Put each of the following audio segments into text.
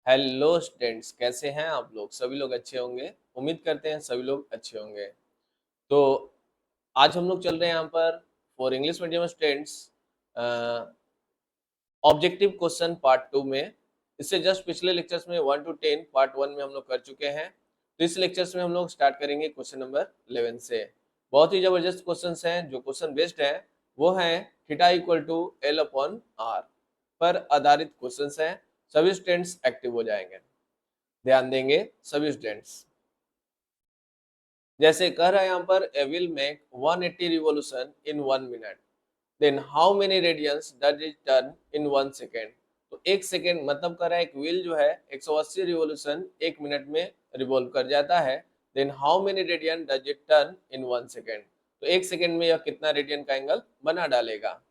Hello students, कैसे हैं आप लोग? सभी लोग अच्छे होंगे। उम्मीद करते हैं सभी लोग अच्छे होंगे। तो आज हम लोग चल रहे हैं यहाँ पर for English medium students objective question part 2 में। इससे जस्ट पिछले लेक्चर्स में 1 to 10 पार्ट 1 में हम लोग कर चुके हैं। तो इस लेक्चर्स में हम लोग स्टार्ट करेंगे क्वेश्चन नंबर 11 से। बहुत ही जबरदस्त क्वेश्चंस हैं। जो क्वेश्चन बेस्ड है वो है theta equal to L upon R पर आधारित क्वेश्चंस हैं। सभी स्टूडेंट्स एक्टिव हो जाएंगे, ध्यान देंगे सभी स्टूडेंट्स। जैसे कह रहा है यहाँ पर A will make 180 revolution in 1 minute, then how many radians does it turn in 1 second. तो 1 सेकेंड मतलब कर रहा है एक व्हील जो है 180 रिवॉल्यूशन 1 मिनट में रिवॉल्व कर जाता है। Then how many radian does it turn in 1 second. तो 1 सेकेंड में यह कितना रेडियन का एंगल बना डालेगा।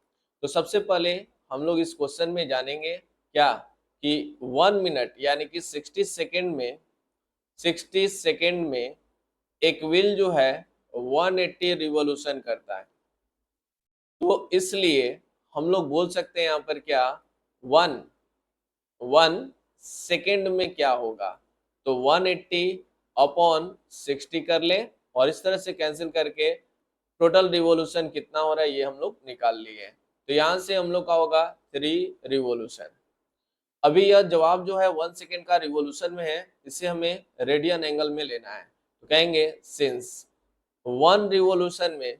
तो सबसे पहले हम लोग इस क्वेश्चन में जानेंगे क्या कि 1 मिनट यानी कि 60 सेकेंड में एक व्हील जो है 180 रिवॉल्यूशन करता है। तो इसलिए हम लोग बोल सकते हैं यहाँ पर क्या वन 1 सेकेंड में क्या होगा। तो 180 अपॉन 60 कर ले और इस तरह से कैंसिल करके टोटल रिवॉल्यूशन कितना हो रहा है ये हम लोग निकाल लिए। तो यहाँ से हम लोग का होगा 3 रिवॉल्यूशन। अभी यह जवाब जो है 1 सेकेंड का रिवॉल्यूशन में है, इसे हमें रेडियन एंगल में लेना है। तो कहेंगे सिंस 1 रिवॉल्यूशन में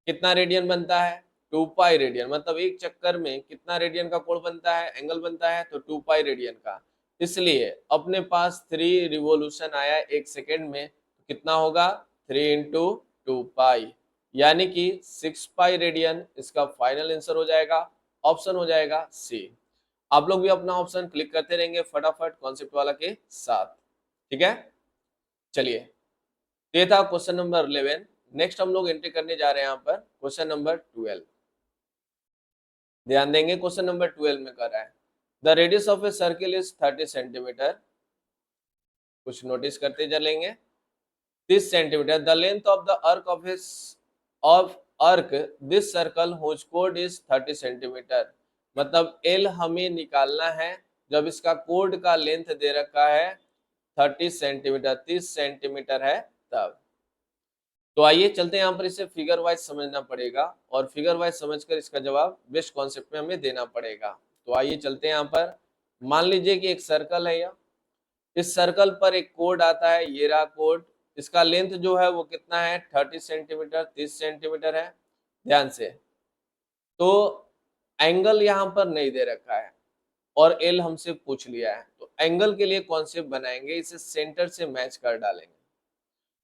कितना रेडियन बनता है 2 पाई रेडियन, मतलब एक चक्कर में कितना रेडियन का कोण बनता है, एंगल बनता है, तो 2 पाई रेडियन का। इसलिए अपने पास 3 रिवॉल्यूशन आया 1 सेकेंड में, तो कितना होगा 3 इंटू 2 पाई यानी कि 6 पाई रेडियन इसका फाइनल आंसर हो जाएगा। ऑप्शन हो जाएगा सी। आप लोग भी अपना ऑप्शन क्लिक करते रहेंगे फटाफट कॉन्सेप्ट वाला के साथ, ठीक है। चलिए, ये था क्वेश्चन नंबर 11। नेक्स्ट हम लोग एंट्री करने जा रहे हैं यहाँ पर क्वेश्चन नंबर 12। ध्यान देंगे, क्वेश्चन नंबर 12 में कर रहा है the radius of a circle is 30 centimetre. कुछ नोटिस करते चलेंगे। 30 centimetre the length of the arc this circle whose कोड इज 30 सेंटीमीटर। मतलब एल हमें निकालना है जब इसका कोड का लेंथ दे रखा है 30 सेंटीमीटर, 30 सेंटीमीटर है तब। तो आइए चलते हैं यहाँ पर, इसे फिगर वाइज समझना पड़ेगा और फिगर वाइज समझकर इसका जवाब बेस्ट कॉन्सेप्ट में हमें देना पड़ेगा। तो आइए चलते हैं यहाँ पर। मान लीजिए कि एक सर्कल है यह, इस सर्कल पर एक कोड आता है, ये रहा कोड। इसका लेंथ जो है वो कितना है 30 सेंटीमीटर, 30 सेंटीमीटर है। ध्यान से, तो एंगल यहाँ पर नहीं दे रखा है और एल हमसे पूछ लिया है। तो एंगल के लिए कॉन्सेप्ट बनाएंगे, इसे सेंटर से मैच कर डालेंगे।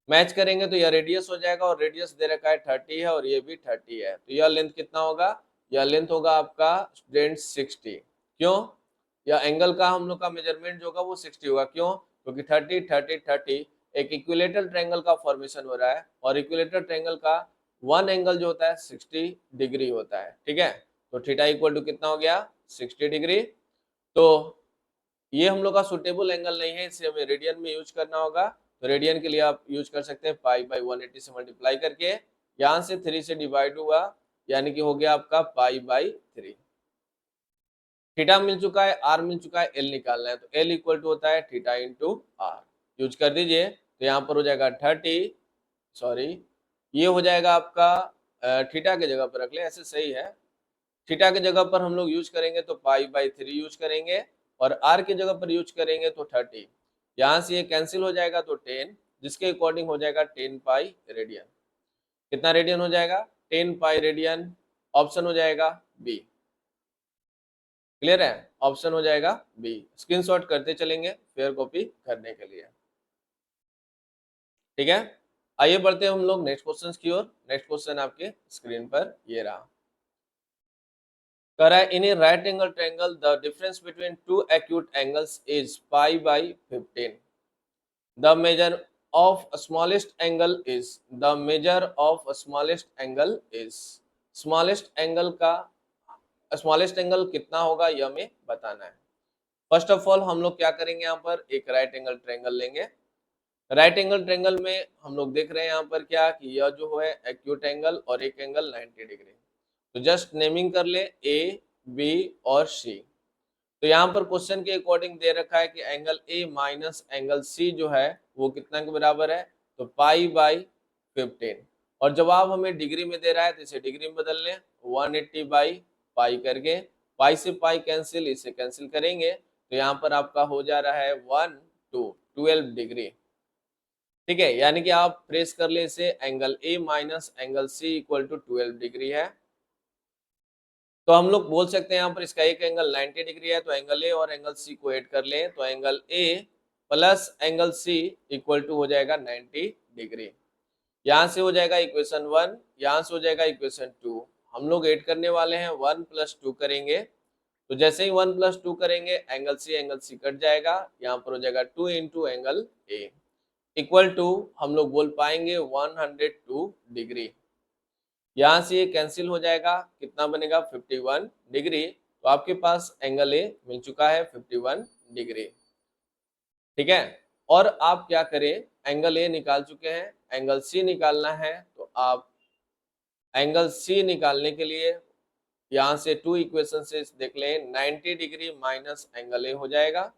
मैच करेंगे तो यह रेडियस हो जाएगा और रेडियस दे रखा है 30 है और ये भी 30 है। तो यह लेंथ कितना होगा, यह लेंथ होगा आपका स्टूडेंट 60। क्यों, यह एंगल का हम लोग का मेजरमेंट जो होगा वो 60 होगा। क्यों, क्योंकि 30 30 30 एक इक्विलेटरल ट्रायंगल का फॉर्मेशन हो रहा है और इक्विलेटरल ट्रायंगल का वन एंगल जो होता है 60 डिग्री होता है, ठीक है। तो थीटा इक्वल टू कितना हो गया 60 डिग्री। तो ये हम लोग का सुटेबल एंगल नहीं है, इसे हमें रेडियन में यूज करना होगा। तो रेडियन के लिए आप यूज कर सकते हैं पाई बाई 180 से मल्टीप्लाई करके। यहाँ से 3 से डिवाइड हुआ यानी कि हो गया आपका पाई बाई 3। थीटा मिल चुका है, आर मिल चुका है, एल निकालना है। तो एल इक्वल टू होता है थीटा इंटू आर। यूज कर दीजिए तो यहाँ पर हो जाएगा 30, सॉरी ये हो जाएगा आपका थीटा के जगह पर रख ले, ऐसे सही है। थीटा के जगह पर हम लोग यूज करेंगे तो पाई बाई 3 यूज करेंगे और आर के जगह पर यूज करेंगे तो 30। यहाँ से ये कैंसिल हो जाएगा तो 10, जिसके अकॉर्डिंग हो जाएगा 10 पाई रेडियन। कितना रेडियन हो जाएगा 10 पाई रेडियन। ऑप्शन हो जाएगा बी। क्लियर है, ऑप्शन हो जाएगा बी। स्क्रीनशॉट करते चलेंगे फेयर कॉपी करने के लिए, ठीक है। आइए बढ़ते हैं हम लोग नेक्स्ट क्वेश्चन की ओर। नेक्स्ट क्वेश्चन आपके स्क्रीन पर ये रहा। इन a right angle triangle the difference between two acute angles is pi by 15. The measure of smallest angle is smallest angle का स्मॉलेस्ट एंगल कितना होगा यह हमें बताना है। फर्स्ट ऑफ ऑल हम लोग क्या करेंगे, यहाँ पर एक राइट एंगल ट्रायंगल लेंगे। राइट एंगल ट्रायंगल में हम लोग देख रहे हैं यहाँ पर क्या कि यह जो है एक्यूट एंगल और एक एंगल 90 डिग्री। तो जस्ट नेमिंग कर ले ए बी और सी। तो यहाँ पर क्वेश्चन के अकॉर्डिंग दे रखा है कि angle A minus angle C जो है वो कितना के बराबर है, तो π/15। और जवाब हमें डिग्री में दे रहा है तो इसे डिग्री में बदल लें, 180/π करके, पाई से पाई कैंसिल, इसे कैंसिल करेंगे तो यहाँ पर आपका हो जा रहा है 12 डिग्री। ठीक है, यानी कि आप प्रेस कर ले इसे, angle A minus angle C equal to 12 degree है। तो हम लोग बोल सकते हैं यहाँ पर इसका एक एंगल 90 डिग्री है, तो एंगल ए और एंगल सी को ऐड कर लें तो angle A plus angle C equal to हो जाएगा 90 डिग्री। यहाँ से हो जाएगा इक्वेशन 1, यहाँ से हो जाएगा इक्वेशन 2। हम लोग ऐड करने वाले हैं 1 + 2 करेंगे, तो जैसे ही 1 + 2 करेंगे एंगल सी कट जाएगा, यहाँ पर हो जाएगा 2 × एंगल ए इक्वल टू हम लोग बोल पाएंगे 102 डिग्री। यहाँ से ये कैंसिल हो जाएगा, कितना बनेगा 51 डिग्री। तो आपके पास एंगल ए मिल चुका है 51 डिग्री। ठीक है, और आप क्या करें, एंगल ए निकाल चुके हैं, एंगल सी निकालना है, तो आप एंगल सी निकालने के लिए यहाँ से 2 इक्वेशन से देख लें, 90 डिग्री माइनस एंगल ए हो जाएगा।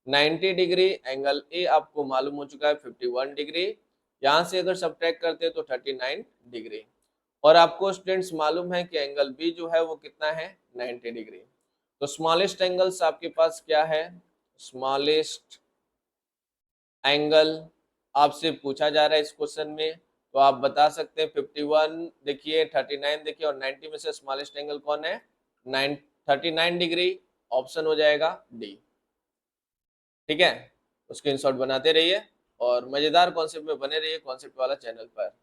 90 डिग्री एंगल ए आपको मालूम हो चुका है 51 डिग्री, यहाँ से अगर सब्ट्रैक्ट करते हैं तो 39 डिग्री। और आपको स्टूडेंट्स मालूम है कि एंगल बी जो है वो कितना है, 90 डिग्री। तो स्मॉलेस्ट एंगल्स आपके पास क्या है, स्मॉलेस्ट एंगल आपसे पूछा जा रहा है इस क्वेश्चन में, तो आप बता सकते हैं 51 देखिए, 39 देखिए, और 90 में से स्मॉलेस्ट एंगल कौन है, 39 डिग्री। ऑप्शन हो जाएगा डी। ठीक है, तो स्क्रीनशॉट बनाते रहिए और मजेदार कॉन्सेप्ट में बने रहिए कॉन्सेप्ट वाला चैनल पर।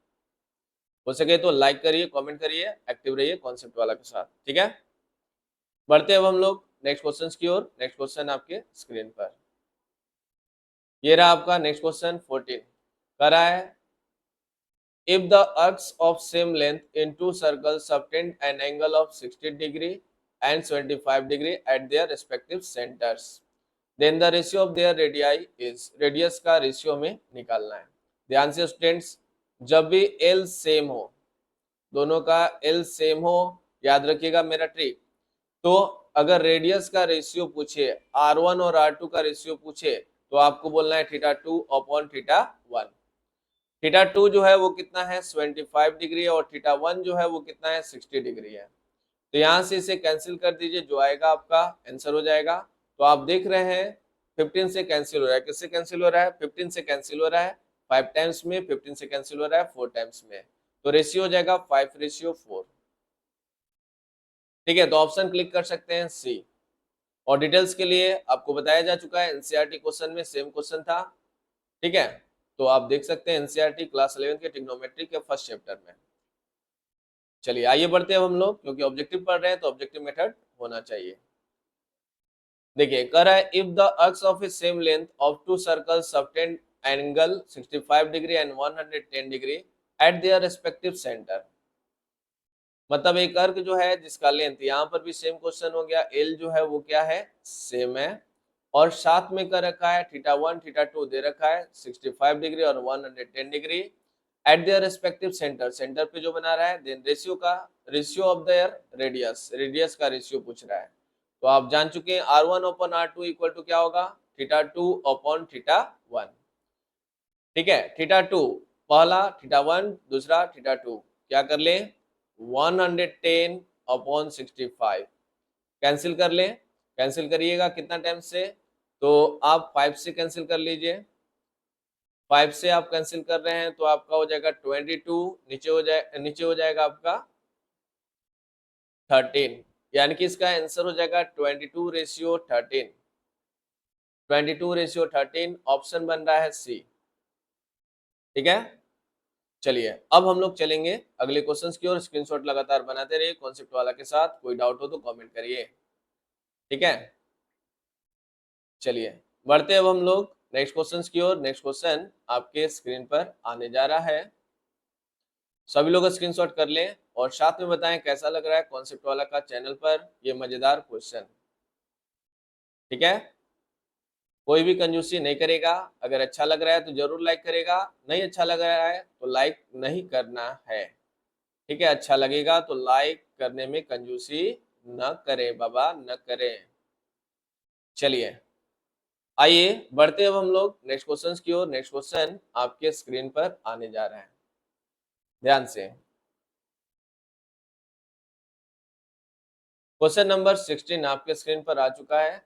हो सके तो लाइक करिए, कमेंट करिए, एक्टिव रहिए कॉन्सेप्ट वाला के साथ। ठीक है, बढ़ते अब हम लोग नेक्स्ट क्वेश्चन की ओर। नेक्स्ट क्वेश्चन आपके स्क्रीन पर ये रहा आपका नेक्स्ट क्वेश्चन 14 कह रहा है, if the arcs of same length in two circles subtend an angle of 60 degree and 75 degree at their respective centers, then the ratio of their radii is, radius का ratio में निकालना है। ध्यान से students, जब भी एल सेम हो, दोनों का एल सेम हो, याद रखिएगा मेरा ट्रिक। तो अगर रेडियस का रेशियो पूछे, R1 और R2 का रेशियो पूछे, तो आपको बोलना है θ2/θ1। θ2 जो है वो कितना है 75 डिग्री, और θ1 जो है वो कितना है 60 डिग्री है। तो यहाँ से इसे कैंसिल कर दीजिए, जो आएगा आपका आंसर हो जाएगा। तो आप देख रहे हैं 15 से कैंसिल हो रहा है, किससे कैंसिल हो रहा है, 15 से कैंसिल हो रहा है 5 टाइम्स में, 15 से कैंसिल हो रहा है 4 टाइम्स में, तो रेशियो हो जाएगा 5:4। ठीक है, तो ऑप्शन क्लिक कर सकते हैं सी। और डिटेल्स के लिए आपको बताया जा चुका है, एनसीईआरटी क्वेश्चन में सेम क्वेश्चन था। ठीक है, तो आप देख सकते हैं एनसीईआरटी क्लास 11 के ट्रिग्नोमेट्री के फर्स्ट चैप्टर में। चलिए आइए बढ़ते हैं हम लोग, क्योंकि ऑब्जेक्टिव पढ़ रहे हैं तो ऑब्जेक्टिव मेथड होना चाहिए। देखिए कह रहा है, if the arcs of A same length of to circles subtend angle 65 degree and 110 degree at their respective centre. मतलब एक अर्क जो है जिसका लेंथ, यहाँ पर भी सेम क्वेश्चन हो गया, एल जो है वो क्या है, सेम है, और साथ में कर रखा है θ1 θ2 दे रखा है 65 डिग्री और 110 degree at their respective centre, centre पे जो बना रहा है। Then ratio of their radius, radius का रेशियो पूछ रहा है। तो आप जान चुके हैं R1/R2 इक्वल टू क्या होगा, θ2/θ1। ठीक है, θ2 पहला, θ1 दूसरा, θ2 क्या कर ले 110/65 कैंसिल कर ले। कैंसिल करिएगा कितना टाइम से, तो आप 5 से कैंसिल कर लीजिए, 5 से आप कैंसिल कर रहे हैं तो आपका हो जाएगा 22, नीचे हो जाएगा आपका 13, यानी कि इसका आंसर हो जाएगा 22:13। 22:13 ऑप्शन बन रहा है सी। ठीक है, चलिए अब हम लोग चलेंगे अगले क्वेश्चंस की ओर। स्क्रीनशॉट लगातार बनाते रहिए कॉन्सेप्ट वाला के साथ, कोई डाउट हो तो कमेंट करिए। ठीक है, चलिए बढ़ते अब हम लोग नेक्स्ट क्वेश्चंस की ओर। नेक्स्ट क्वेश्चन आपके स्क्रीन पर आने जा रहा है, सभी लोग स्क्रीनशॉट कर लें और साथ में बताएं कैसा लग रहा है कॉन्सेप्ट वाला का चैनल पर ये मजेदार क्वेश्चन। ठीक है, कोई भी कंजूसी नहीं करेगा, अगर अच्छा लग रहा है तो जरूर लाइक करेगा, नहीं अच्छा लग रहा है तो लाइक नहीं करना है। ठीक है, अच्छा लगेगा तो लाइक करने में कंजूसी न करें बाबा, न करें। चलिए आइए बढ़ते अब हम लोग नेक्स्ट क्वेश्चन की ओर। नेक्स्ट क्वेश्चन आपके स्क्रीन पर आने जा रहा है, ध्यान से। क्वेश्चन नंबर 16 आपके स्क्रीन पर आ चुका है।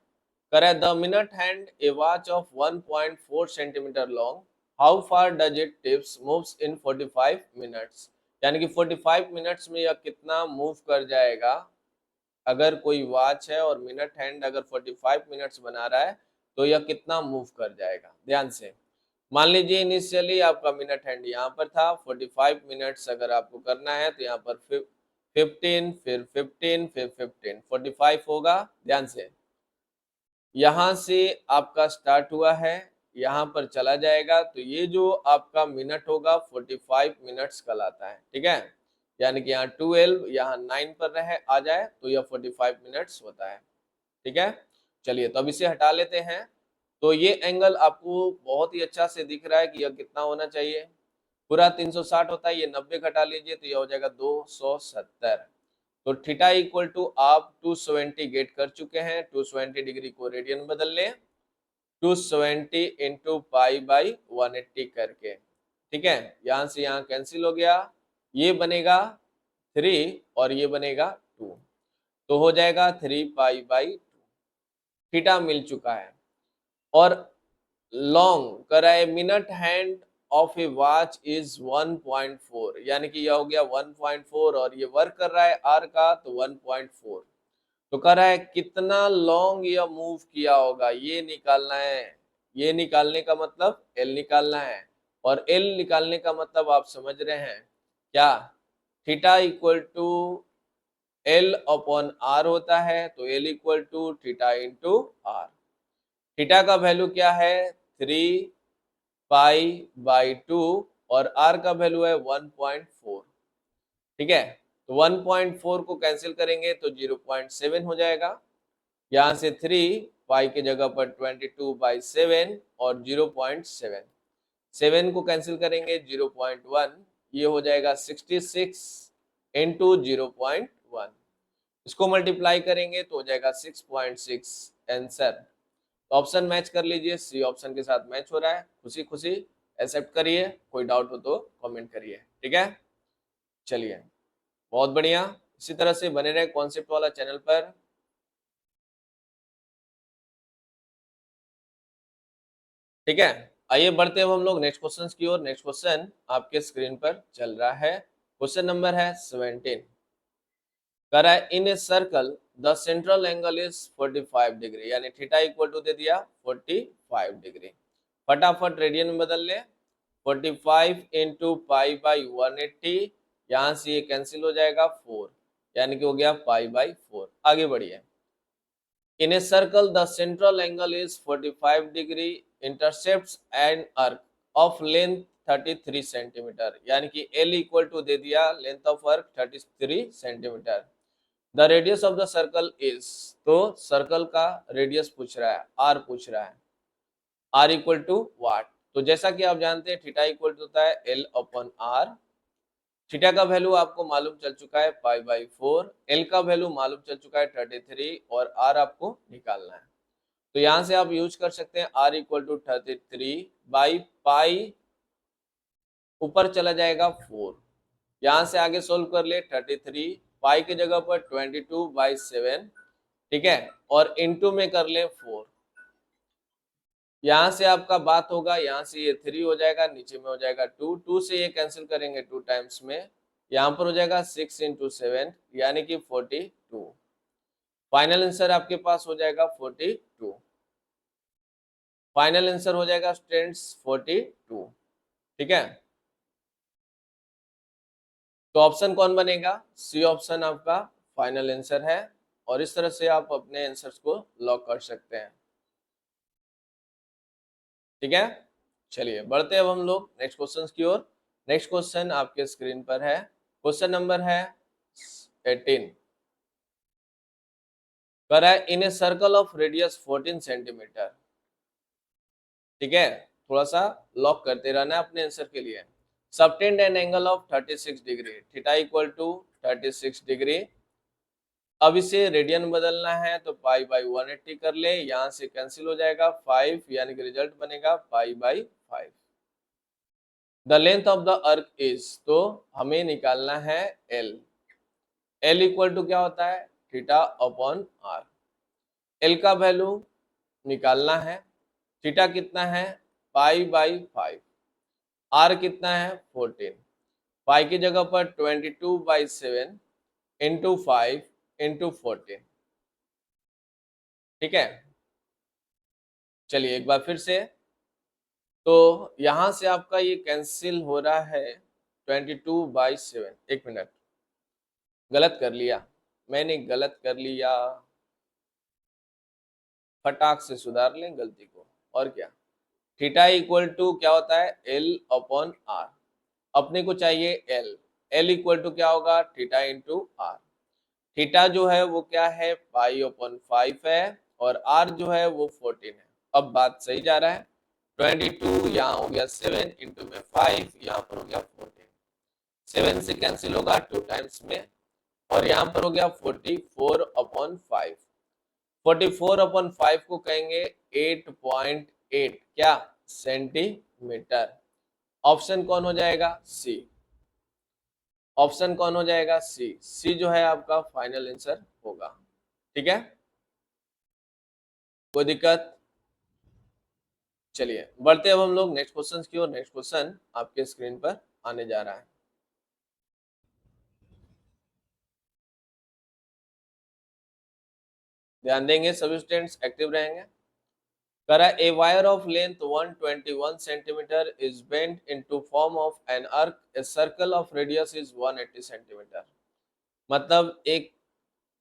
करे the minute hand A watch of 1.4 centimetre long, how far does it tips moves in 45 minutes. यानी कि 45 मिनट्स में यह कितना मूव कर जाएगा। अगर कोई वॉच है और मिनट हैंड अगर 45 मिनट्स बना रहा है तो यह कितना मूव कर जाएगा। ध्यान से मान लीजिए इनिशियली आपका मिनट हैंड यहाँ पर था, 45 मिनट्स अगर आपको करना है तो यहाँ पर 15 फिर 15 फिर 15 45 होगा। ध्यान से यहाँ से आपका स्टार्ट हुआ है, यहाँ पर चला जाएगा तो ये जो आपका मिनट होगा 45 मिनट्स कहलाता है। ठीक है, यानी कि यहाँ 12 यहाँ 9 पर रहे आ जाए तो यह 45 मिनट्स होता है। ठीक है, चलिए तो अब इसे हटा लेते हैं। तो ये एंगल आपको बहुत ही अच्छा से दिख रहा है कि यह कितना होना चाहिए। पूरा 360 होता है, ये 90 घटा लीजिए तो यह हो जाएगा 270। तो थीटा इक्वल टू आप 270 गेट कर चुके हैं। 270 डिग्री को रेडियन बदल लें, 270 इंटू पाई बाई 180 करके। ठीक है, यहां से यहाँ कैंसिल हो गया, ये बनेगा 3 और ये बनेगा 2, तो हो जाएगा 3 पाई बाई 2। थीटा मिल चुका है। और लॉन्ग कराए minute hand of A watch is 1.4, यानी कि यह हो गया 1.4 और ये वर्क कर रहा है आर का तो 1.4। तो कह रहा है कितना लॉन्ग यह मूव किया होगा, ये निकालना है। ये निकालने का मतलब एल निकालना है, और एल निकालने का मतलब आप समझ रहे हैं क्या, theta equal to L upon R होता है। तो L equal to theta into R. Theta का वैल्यू क्या है 3 पाई बाई 2 और आर का वैल्यू है 1.4। ठीक है, तो 1.4 को कैंसिल करेंगे तो 0.7 हो जाएगा। यहाँ से 3 पाई की जगह पर 22/7 और 0.7, 7 को कैंसिल करेंगे 0.1, ये हो जाएगा 66 इंटू 0.1। इसको मल्टीप्लाई करेंगे तो हो जाएगा 6.6 आंसर। तो ऑप्शन मैच कर लीजिए, सी ऑप्शन के साथ मैच हो रहा है। खुशी खुशी एक्सेप्ट करिए, कोई डाउट हो तो कमेंट करिए। ठीक है, चलिए बहुत बढ़िया। इसी तरह से बने रहे कॉन्सेप्ट वाला चैनल पर। ठीक है, आइए बढ़ते हैं हम लोग नेक्स्ट क्वेश्चन की ओर। नेक्स्ट क्वेश्चन आपके स्क्रीन पर चल रहा है। क्वेश्चन नंबर है 17। कह रहा है in a circle the central angle is 45 degree, यानी थीटा इक्वल टू दे दिया 45 डिग्री। फटाफट रेडियन में बदल ले, 45 इंटू पाई बाई 180, यहाँ से ये कैंसिल हो जाएगा 4, यानी कि हो गया पाई बाई 4। आगे बढ़िए। In a circle, the central angle is 45 degree, intercepts an arc of length 33 centimetre, यानी कि L इक्वल टू दे दिया length of arc 33 centimetre. The radius of the circle is, तो सर्कल का रेडियस पूछ रहा है, R पूछ रहा है। R इक्वल टू वाट, तो जैसा कि आप जानते हैं थीटा इक्वल टू होता है L अपॉन R। थीटा का वैल्यू आपको मालूम चल चुका है पाई बाई 4, एल का वैल्यू मालूम चल चुका है 33 और आर आपको निकालना है। तो यहां से आप यूज कर सकते हैं R equal to 33 by pi, ऊपर चला जाएगा 4, यहां से आगे सोल्व कर ले 33 पाई की जगह पर 22/7। ठीक है, और इनटू में कर ले 4, यहाँ से आपका बात होगा, यहाँ से ये 3 हो जाएगा, नीचे में हो जाएगा 2, 2 से ये कैंसिल करेंगे 2 टाइम्स में, यहाँ पर हो जाएगा 6 इंटू 7 यानी कि 42। फाइनल आंसर आपके पास हो जाएगा 42। फाइनल आंसर हो जाएगा स्टूडेंट्स 42। ठीक है, तो ऑप्शन कौन बनेगा, सी ऑप्शन आपका फाइनल आंसर है। और इस तरह से आप अपने आंसर्स को लॉक कर सकते हैं। ठीक है, चलिए बढ़ते हैं अब हम लोग नेक्स्ट क्वेश्चन की ओर। नेक्स्ट क्वेश्चन आपके स्क्रीन पर है। क्वेश्चन नंबर है 18। कह रहा है in a circle of radius 14 centimetre. ठीक है, थोड़ा सा लॉक करते रहना है अपने आंसर के लिए। Subtend an angle of 36 degree, theta equal to 36 degree. अब इसे रेडियन में बदलना है तो पाई बाई 180 कर ले, यहां से कैंसिल हो जाएगा 5, यानी कि रिजल्ट बनेगा pi by 5। The length of the arc is, तो हमें निकालना है एल। एल इक्वल टू क्या होता है, थीटा अपॉन आर। एल का वैल्यू निकालना है, थीटा कितना है पाई बाई 5, आर कितना है 14, पाई की जगह पर 22/7 इंटू 5 इंटू 14। ठीक है, चलिए एक बार फिर से, तो यहां से आपका ये कैंसिल हो रहा है 22/7। एक मिनट, गलत कर लिया, मैंने गलत कर लिया, फटाक से सुधार लें गलती को। और क्या, थीटा इक्वल टू क्या होता है एल अपॉन आर, अपने को चाहिए एल। एल इक्वल टू क्या होगा थीटा इंटू आर। थीटा जो है वो क्या है पाई अपॉन 5 है, और आर जो है वो 14 है। अब बात सही जा रहा है, 22 यहाँ हो गया 7 इंटू में 5, यहाँ पर हो गया 14, 7 से कैंसिल होगा 2 टाइम्स में, और यहाँ पर हो गया 44 अपॉन 5। 44 अपॉन 5 को कहेंगे 8.8 क्या सेंटीमीटर। ऑप्शन कौन हो जाएगा सी, ऑप्शन कौन हो जाएगा सी। सी जो है आपका फाइनल आंसर होगा। ठीक है, कोई दिक्कत। चलिए बढ़ते अब हम लोग नेक्स्ट क्वेश्चन की ओर। नेक्स्ट क्वेश्चन आपके स्क्रीन पर आने जा रहा है। ध्यान देंगे सभी स्टूडेंट्स, एक्टिव रहेंगे। करा a wire of length 121 centimetre is bent into form of an arc, a circle of radius is 180 centimetre. मतलब एक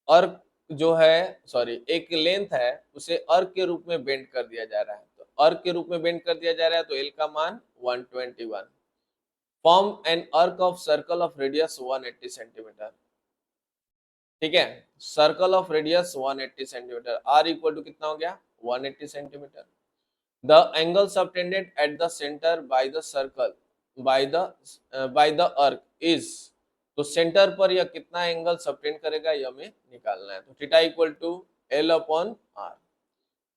अर्क जो है, सॉरी एक लेंथ है, उसे अर्क के रूप में बेंड कर दिया जा रहा है। तो अर्क के रूप में बेंड कर दिया जा रहा है तो एल का मान 121। Form an arc of circle of radius 180 centimetre. ठीक है, circle of radius 180 centimetre, R equal to कितना हो गया 180 centimetre. The angle subtended at the centre by the circle by the arc is, तो सेंटर पर यह कितना एंगल सबटेंड करेगा यह हमें निकालना है। तो theta equal to L upon R.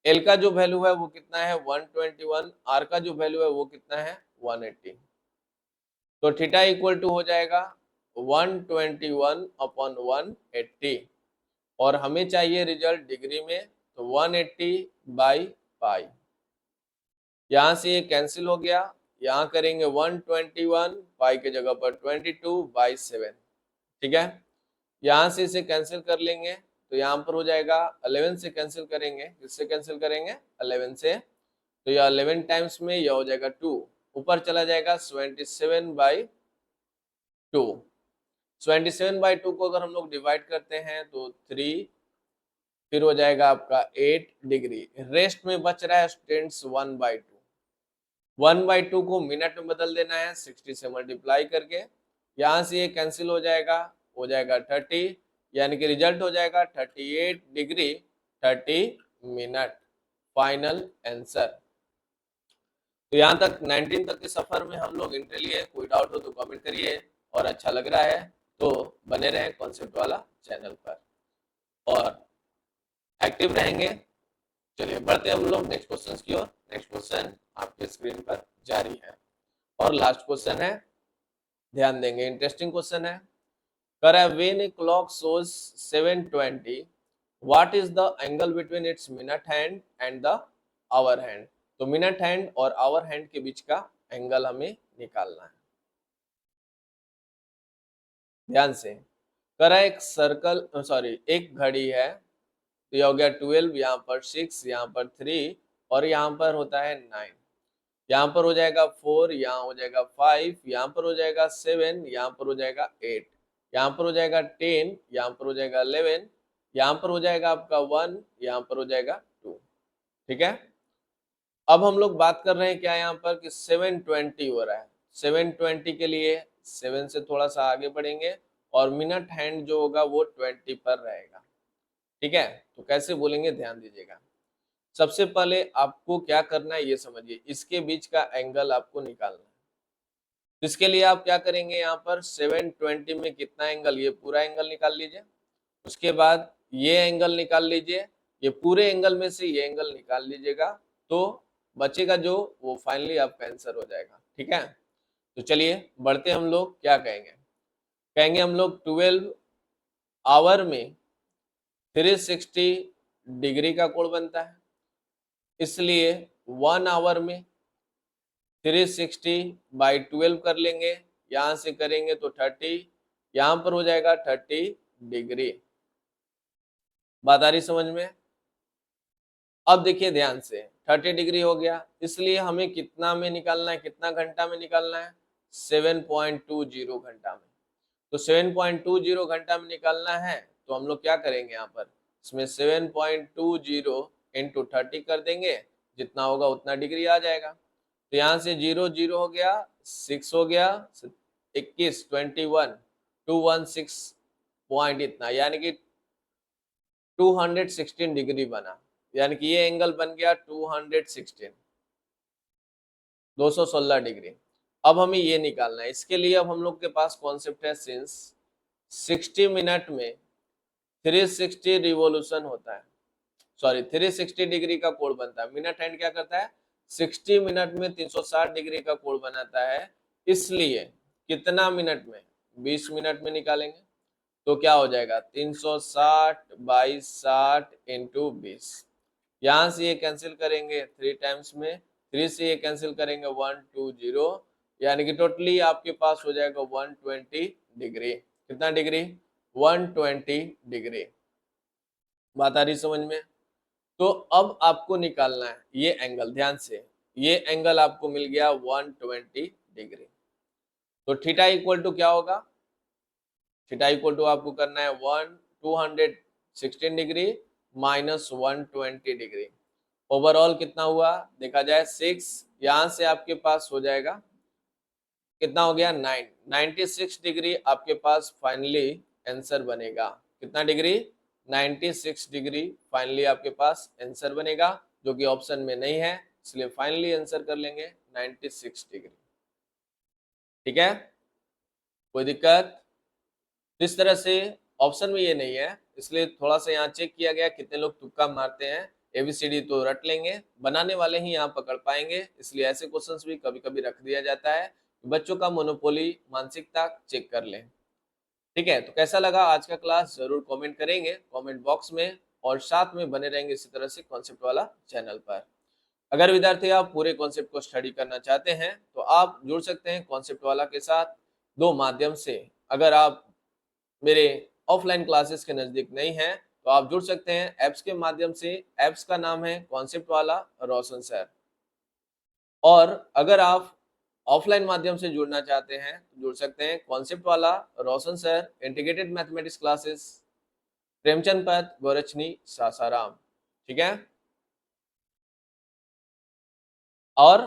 L का जो वैल्यू है वो कितना है 121, आर का जो वैल्यू है वो कितना है 180। तो थीटा इक्वल टू हो जाएगा 121 अपॉन 180, और हमें चाहिए रिजल्ट डिग्री में, तो 180 बाई पाई। यहां से ये कैंसिल हो गया, यहाँ करेंगे 121, पाई के जगह पर 22/7। ठीक है, यहां से इसे कैंसिल कर लेंगे, तो यहाँ पर हो जाएगा 11 से कैंसिल करेंगे, किससे कैंसिल करेंगे 11 से, तो यह 11 टाइम्स में यह हो जाएगा 2, ऊपर चला जाएगा 27/2। 27/2 को अगर हम लोग डिवाइड करते हैं तो 3, फिर हो जाएगा आपका 8 डिग्री। रेस्ट में बच रहा है स्टूडेंट्स 1/2। 1/2 को मिनट में बदल देना है 60 से मल्टीप्लाई करके, यहां से ये कैंसिल हो जाएगा 30, यानी कि रिजल्ट हो जाएगा 38 डिग्री 30 मिनट। Final answer. तो यहाँ तक 19 तक के सफर में हम लोग इंटर लिए। कोई डाउट हो तो कमेंट करिए, और अच्छा लग रहा है तो बने रहें कॉन्सेप्ट वाला चैनल पर और एक्टिव रहेंगे। चलिए बढ़ते हैं हम लोग नेक्स्ट क्वेश्चन की ओर। नेक्स्ट क्वेश्चन आपके स्क्रीन पर जारी है और लास्ट क्वेश्चन है, ध्यान देंगे, इंटरेस्टिंग क्वेश्चन है। करा when a clock shows 7:20, what is the angle between its minute hand and the hour hand. तो मिनट हैंड और आवर हैंड के बीच का एंगल हमें निकालना है। ध्यान से, करा एक सर्कल, सॉरी एक घड़ी है, तो यह हो गया 12, यहाँ पर 6, यहाँ पर 3, और यहाँ पर होता है 9। यहाँ पर हो जाएगा 4, यहाँ हो जाएगा 5, यहाँ पर हो जाएगा 7, यहाँ पर हो जाएगा 8, यहाँ पर हो जाएगा 10, यहाँ पर हो जाएगा 11, यहाँ पर हो जाएगा आपका 1, यहाँ पर हो जाएगा 2। ठीक है, अब हम लोग बात कर रहे हैं क्या यहाँ पर कि 7:20 हो रहा है। 7:20 के लिए 7 से थोड़ा सा आगे बढ़ेंगे, और मिनट हैंड जो होगा वो 20 पर रहेगा। ठीक है, तो कैसे बोलेंगे ध्यान दीजिएगा। सबसे पहले आपको क्या करना है ये समझिए, इसके बीच का एंगल आपको निकालना है। इसके लिए आप क्या करेंगे, यहाँ पर 7:20 में कितना एंगल, ये पूरा एंगल निकाल लीजिए, उसके बाद ये एंगल निकाल लीजिए, ये पूरे एंगल में से ये एंगल निकाल लीजिएगा, तो बचेगा जो वो फाइनली आपका आंसर हो जाएगा। ठीक है, तो चलिए बढ़ते हम लोग क्या कहेंगे। कहेंगे हम लोग 12 आवर में 360 डिग्री का कोण बनता है, इसलिए 1 आवर में 360 बाई 12 कर लेंगे, यहां से करेंगे तो 30, यहां पर हो जाएगा 30 डिग्री। बात आ रही समझ में? अब देखिए ध्यान से, 30 डिग्री हो गया, इसलिए हमें कितना में निकालना है, कितना घंटा में निकालना है, 7.20 घंटा में। तो 7.20 घंटा में निकालना है, तो हम लोग क्या करेंगे, यहाँ पर इसमें 7.20 इंटू 30 कर देंगे, जितना होगा उतना डिग्री आ जाएगा। तो यहाँ से 0 0 हो गया, 6 हो गया, 21 21 216 पॉइंट इतना, यानी कि 216 डिग्री बना, यानी कि ये एंगल बन गया 216 216 डिग्री। अब हमें ये निकालना है, इसके लिए अब हम लोग के पास कॉन्सेप्ट है, सिंस 60 मिनट में 360 रिवॉल्यूशन होता है, सॉरी 360 डिग्री का कोण बनता है। मिनट हैंड क्या करता है, 60 मिनट में 360 डिग्री का कोण बनाता है, इसलिए कितना मिनट में, 20 मिनट में निकालेंगे। तो क्या हो जाएगा, 360 बाई 60 इंटू 20, यहां से ये कैंसिल करेंगे 3 टाइम्स में, 3 से ये कैंसिल करेंगे 120, यानी कि टोटली आपके पास हो जाएगा 120 डिग्री। कितना डिग्री, 120 डिग्री। बात आ रही समझ में? तो अब आपको निकालना है ये एंगल, ध्यान से, ये एंगल आपको मिल गया 120 डिग्री। तो थीटा इक्वल टू क्या होगा, थीटा इक्वल टू आपको करना है 216 डिग्री माइनस 120 डिग्री। ओवरऑल कितना हुआ देखा जाए 6, यहां से आपके पास हो जाएगा कितना हो गया 9, 96 डिग्री आपके पास फाइनली आंसर बनेगा। कितना डिग्री, 96 डिग्री फाइनली आपके पास आंसर बनेगा, जो कि ऑप्शन में नहीं है, इसलिए फाइनली आंसर कर लेंगे 96 डिग्री। ठीक है, कोई दिक्कत? इस तरह से ऑप्शन में ये नहीं है, इसलिए थोड़ा सा यहाँ चेक किया गया, कितने लोग तुक्का मारते हैं, एबीसीडी तो रट लेंगे, बनाने वाले ही यहाँ पकड़ पाएंगे, इसलिए ऐसे क्वेश्चंस भी कभी कभी रख दिया जाता है, बच्चों का मोनोपोली मानसिकता चेक कर लें। ठीक है, तो कैसा लगा आज का क्लास जरूर कमेंट करेंगे कमेंट बॉक्स में, और साथ में बने रहेंगे इसी तरह से कॉन्सेप्ट वाला चैनल पर। अगर विद्यार्थी आप पूरे कॉन्सेप्ट को स्टडी करना चाहते हैं तो आप जुड़ सकते हैं कॉन्सेप्ट वाला के साथ दो माध्यम से। अगर आप मेरे ऑफलाइन क्लासेस के नजदीक नहीं है तो आप जुड़ सकते हैं एप्स के माध्यम से, एप्स का नाम है कॉन्सेप्ट वाला रोशन सर। और अगर आप ऑफलाइन माध्यम से जुड़ना चाहते हैं तो जुड़ सकते हैं कॉन्सेप्ट वाला Roshan sir integrated mathematics classes, Premchand Path, Gorchani, Sasaram. ठीक है, और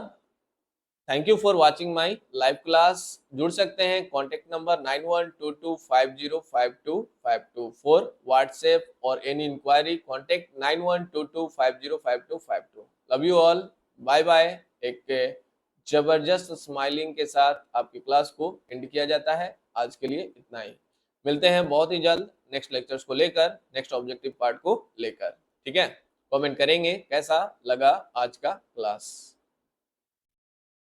thank you for watching my live class. जुड़ सकते हैं कॉन्टेक्ट नंबर 9122505252 व्हाट्सएप, और any inquiry contact 9122505252। Love you all, bye bye. एक जबरदस्त स्माइलिंग के साथ आपकी क्लास को एंड किया जाता है। आज के लिए इतना ही, मिलते हैं बहुत ही जल्द नेक्स्ट लेक्चर्स को लेकर, नेक्स्ट ऑब्जेक्टिव पार्ट को लेकर। ठीक है, कमेंट करेंगे कैसा लगा आज का क्लास।